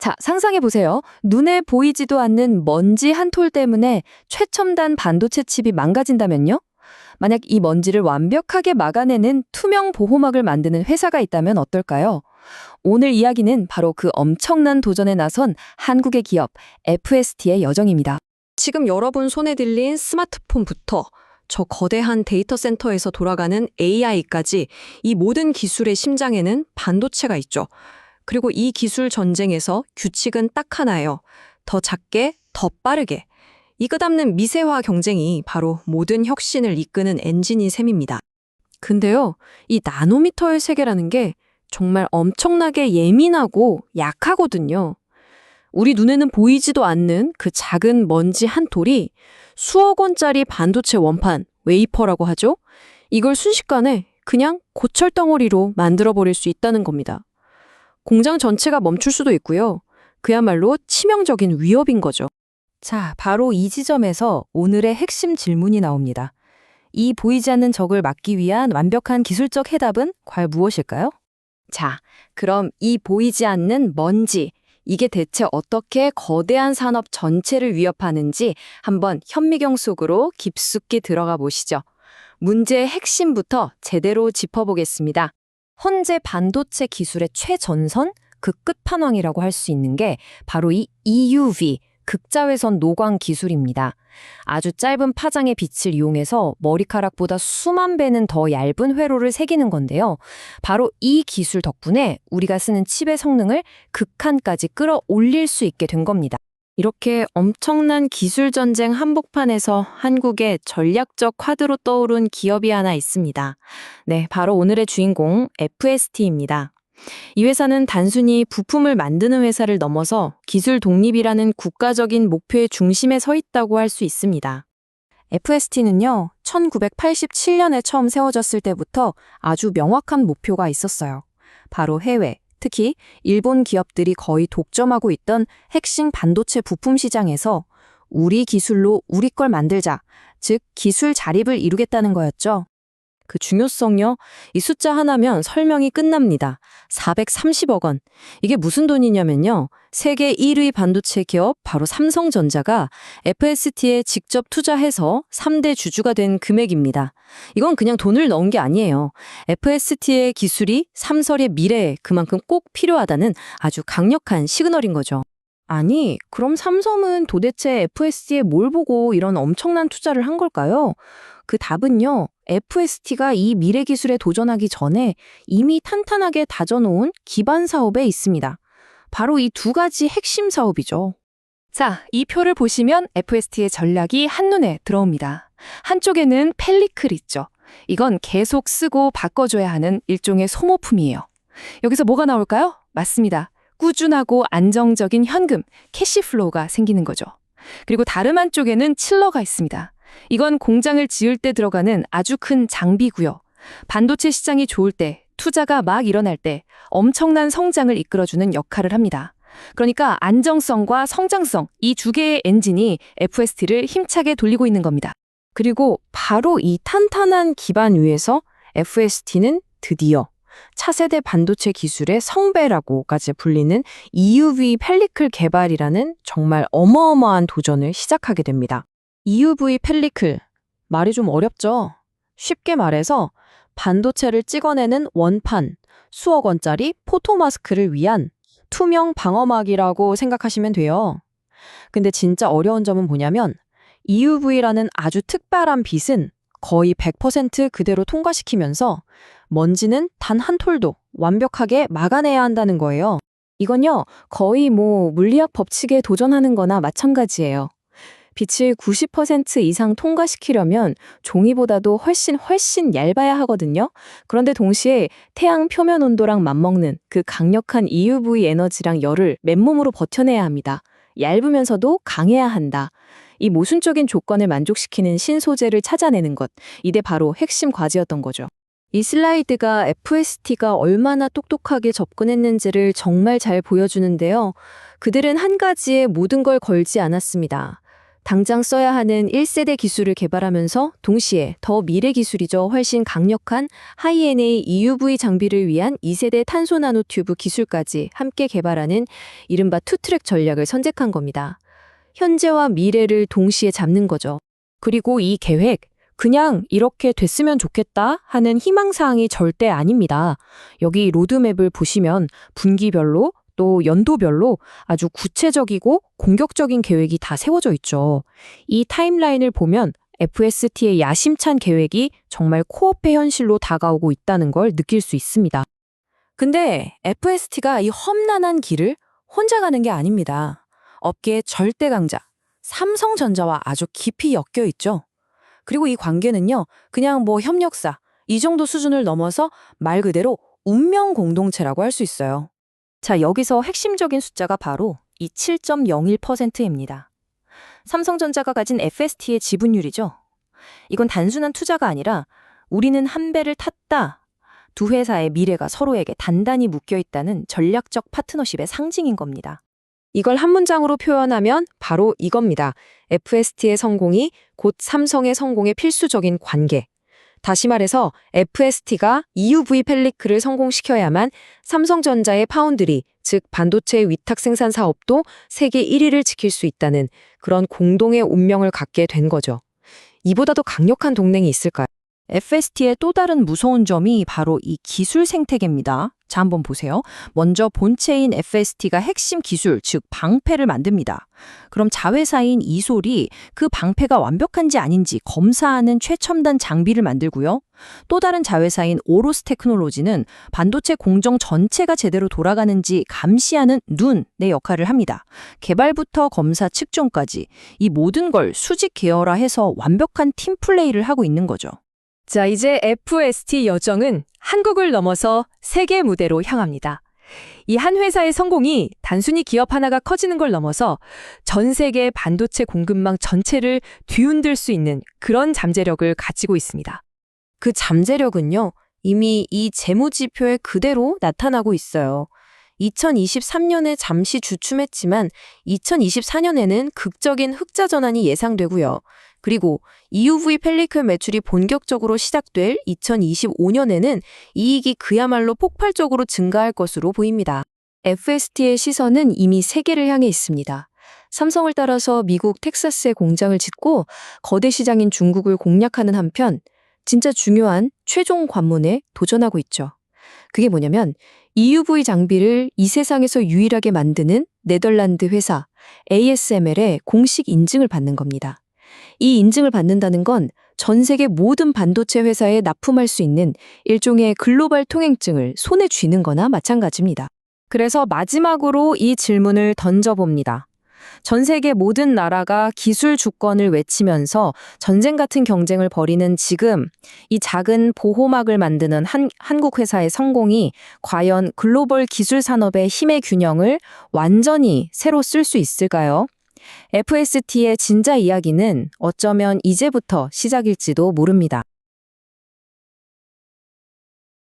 자, 상상해 보세요. 눈에 보이지도 않는 먼지 한 톨 때문에 최첨단 반도체 칩이 망가진다면요? 만약 이 먼지를 완벽하게 막아내는 투명 보호막을 만드는 회사가 있다면 어떨까요? 오늘 이야기는 바로 그 엄청난 도전에 나선 한국의 기업 FST의 여정입니다. 지금 여러분 손에 들린 스마트폰부터 저 거대한 데이터 센터에서 돌아가는 AI까지 이 모든 기술의 심장에는 반도체가 있죠. 그리고 이 기술 전쟁에서 규칙은 딱 하나예요. 더 작게, 더 빠르게. 이 끝없는 미세화 경쟁이 바로 모든 혁신을 이끄는 엔진인 셈입니다. 근데요, 이 나노미터의 세계라는 게 정말 엄청나게 예민하고 약하거든요. 우리 눈에는 보이지도 않는 그 작은 먼지 한 톨이 수억 원짜리 반도체 원판, 웨이퍼라고 하죠? 이걸 순식간에 그냥 고철덩어리로 만들어버릴 수 있다는 겁니다. 공장 전체가 멈출 수도 있고요. 그야말로 치명적인 위협인 거죠. 자, 바로 이 지점에서 오늘의 핵심 질문이 나옵니다. 이 보이지 않는 적을 막기 위한 완벽한 기술적 해답은 과연 무엇일까요? 자, 그럼 이 보이지 않는 먼지, 이게 대체 어떻게 거대한 산업 전체를 위협하는지 한번 현미경 속으로 깊숙이 들어가 보시죠. 문제의 핵심부터 제대로 짚어보겠습니다. 현재 반도체 기술의 최전선, 그 끝판왕이라고 할 수 있는 게 바로 이 EUV, 극자외선 노광 기술입니다. 아주 짧은 파장의 빛을 이용해서 머리카락보다 수만 배는 더 얇은 회로를 새기는 건데요. 바로 이 기술 덕분에 우리가 쓰는 칩의 성능을 극한까지 끌어올릴 수 있게 된 겁니다. 이렇게 엄청난 기술 전쟁 한복판에서 한국의 전략적 카드로 떠오른 기업이 하나 있습니다. 네, 바로 오늘의 주인공 FST입니다. 이 회사는 단순히 부품을 만드는 회사를 넘어서 기술 독립이라는 국가적인 목표의 중심에 서 있다고 할 수 있습니다. FST는요, 1987년에 처음 세워졌을 때부터 아주 명확한 목표가 있었어요. 바로 해외, 특히 일본 기업들이 거의 독점하고 있던 핵심 반도체 부품 시장에서 우리 기술로 우리 걸 만들자, 즉 기술 자립을 이루겠다는 거였죠. 그 중요성요, 이 숫자 하나면 설명이 끝납니다. 430억 원. 이게 무슨 돈이냐면요. 세계 1위 반도체 기업 바로 삼성전자가 FST에 직접 투자해서 3대 주주가 된 금액입니다. 이건 그냥 돈을 넣은 게 아니에요. FST의 기술이 삼설의 미래에 그만큼 꼭 필요하다는 아주 강력한 시그널인 거죠. 아니, 그럼 삼성은 도대체 FST에 뭘 보고 이런 엄청난 투자를 한 걸까요? 그 답은요, FST가 이 미래 기술에 도전하기 전에 이미 탄탄하게 다져놓은 기반 사업에 있습니다. 바로 이 두 가지 핵심 사업이죠. 자, 이 표를 보시면 FST의 전략이 한눈에 들어옵니다. 한쪽에는 펠리클 있죠. 이건 계속 쓰고 바꿔줘야 하는 일종의 소모품이에요. 여기서 뭐가 나올까요? 맞습니다. 꾸준하고 안정적인 현금, 캐시플로우가 생기는 거죠. 그리고 다른 한쪽에는 칠러가 있습니다. 이건 공장을 지을 때 들어가는 아주 큰 장비고요. 반도체 시장이 좋을 때, 투자가 막 일어날 때 엄청난 성장을 이끌어주는 역할을 합니다. 그러니까 안정성과 성장성, 이 두 개의 엔진이 FST를 힘차게 돌리고 있는 겁니다. 그리고 바로 이 탄탄한 기반 위에서 FST는 드디어 차세대 반도체 기술의 성배라고까지 불리는 EUV 펠리클 개발이라는 정말 어마어마한 도전을 시작하게 됩니다. EUV 펠리클, 말이 좀 어렵죠? 쉽게 말해서 반도체를 찍어내는 원판, 수억 원짜리 포토마스크를 위한 투명 방어막이라고 생각하시면 돼요. 근데 진짜 어려운 점은 뭐냐면 EUV라는 아주 특별한 빛은 거의 100% 그대로 통과시키면서 먼지는 단 한 톨도 완벽하게 막아내야 한다는 거예요. 이건요, 거의 물리학 법칙에 도전하는 거나 마찬가지예요. 빛을 90% 이상 통과시키려면 종이보다도 훨씬 얇아야 하거든요. 그런데 동시에 태양 표면 온도랑 맞먹는 그 강력한 EUV 에너지랑 열을 맨몸으로 버텨내야 합니다. 얇으면서도 강해야 한다. 이 모순적인 조건을 만족시키는 신소재를 찾아내는 것, 이게 바로 핵심 과제였던 거죠. 이 슬라이드가 FST가 얼마나 똑똑하게 접근했는지를 정말 잘 보여주는데요. 그들은 한 가지에 모든 걸 걸지 않았습니다. 당장 써야 하는 1세대 기술을 개발하면서 동시에 더 미래 기술이죠. 훨씬 강력한 하이NA EUV 장비를 위한 2세대 탄소 나노튜브 기술까지 함께 개발하는 이른바 투트랙 전략을 선택한 겁니다. 현재와 미래를 동시에 잡는 거죠. 그리고 이 계획, 그냥 이렇게 됐으면 좋겠다 하는 희망사항이 절대 아닙니다. 여기 로드맵을 보시면 분기별로 또 연도별로 아주 구체적이고 공격적인 계획이 다 세워져 있죠. 이 타임라인을 보면 FST의 야심찬 계획이 정말 코앞의 현실로 다가오고 있다는 걸 느낄 수 있습니다. 근데 FST가 이 험난한 길을 혼자 가는 게 아닙니다. 업계의 절대 강자, 삼성전자와 아주 깊이 엮여 있죠. 그리고 이 관계는요, 그냥 뭐 협력사, 이 정도 수준을 넘어서 말 그대로 운명 공동체라고 할 수 있어요. 자, 여기서 핵심적인 숫자가 바로 이 7.01%입니다. 삼성전자가 가진 FST의 지분율이죠. 이건 단순한 투자가 아니라 우리는 한 배를 탔다. 두 회사의 미래가 서로에게 단단히 묶여 있다는 전략적 파트너십의 상징인 겁니다. 이걸 한 문장으로 표현하면 바로 이겁니다. FST의 성공이 곧 삼성의 성공의 필수적인 관계. 다시 말해서 FST가 EUV 펠리클을 성공시켜야만 삼성전자의 파운드리, 즉 반도체 위탁 생산 사업도 세계 1위를 지킬 수 있다는 그런 공동의 운명을 갖게 된 거죠. 이보다도 강력한 동맹이 있을까요? FST의 또 다른 무서운 점이 바로 이 기술 생태계입니다. 자, 한번 보세요. 먼저 본체인 FST가 핵심 기술, 즉 방패를 만듭니다. 그럼 자회사인 이솔이 그 방패가 완벽한지 아닌지 검사하는 최첨단 장비를 만들고요. 또 다른 자회사인 오로스 테크놀로지는 반도체 공정 전체가 제대로 돌아가는지 감시하는 눈의 역할을 합니다. 개발부터 검사 측정까지 이 모든 걸 수직 계열화해서 완벽한 팀 플레이를 하고 있는 거죠. 자, 이제 FST 여정은 한국을 넘어서 세계 무대로 향합니다. 이 한 회사의 성공이 단순히 기업 하나가 커지는 걸 넘어서 전 세계 반도체 공급망 전체를 뒤흔들 수 있는 그런 잠재력을 가지고 있습니다. 그 잠재력은요, 이미 이 재무지표에 그대로 나타나고 있어요. 2023년에 잠시 주춤했지만 2024년에는 극적인 흑자 전환이 예상되고요. 그리고 EUV 펠리클 매출이 본격적으로 시작될 2025년에는 이익이 그야말로 폭발적으로 증가할 것으로 보입니다. FST의 시선은 이미 세계를 향해 있습니다. 삼성을 따라서 미국 텍사스에 공장을 짓고 거대 시장인 중국을 공략하는 한편 진짜 중요한 최종 관문에 도전하고 있죠. 그게 뭐냐면 EUV 장비를 이 세상에서 유일하게 만드는 네덜란드 회사 ASML의 공식 인증을 받는 겁니다. 이 인증을 받는다는 건 전 세계 모든 반도체 회사에 납품할 수 있는 일종의 글로벌 통행증을 손에 쥐는 거나 마찬가지입니다. 그래서 마지막으로 이 질문을 던져봅니다. 전 세계 모든 나라가 기술 주권을 외치면서 전쟁 같은 경쟁을 벌이는 지금 이 작은 보호막을 만드는 한국 회사의 성공이 과연 글로벌 기술 산업의 힘의 균형을 완전히 새로 쓸 수 있을까요? FST의 진짜 이야기는 어쩌면 이제부터 시작일지도 모릅니다.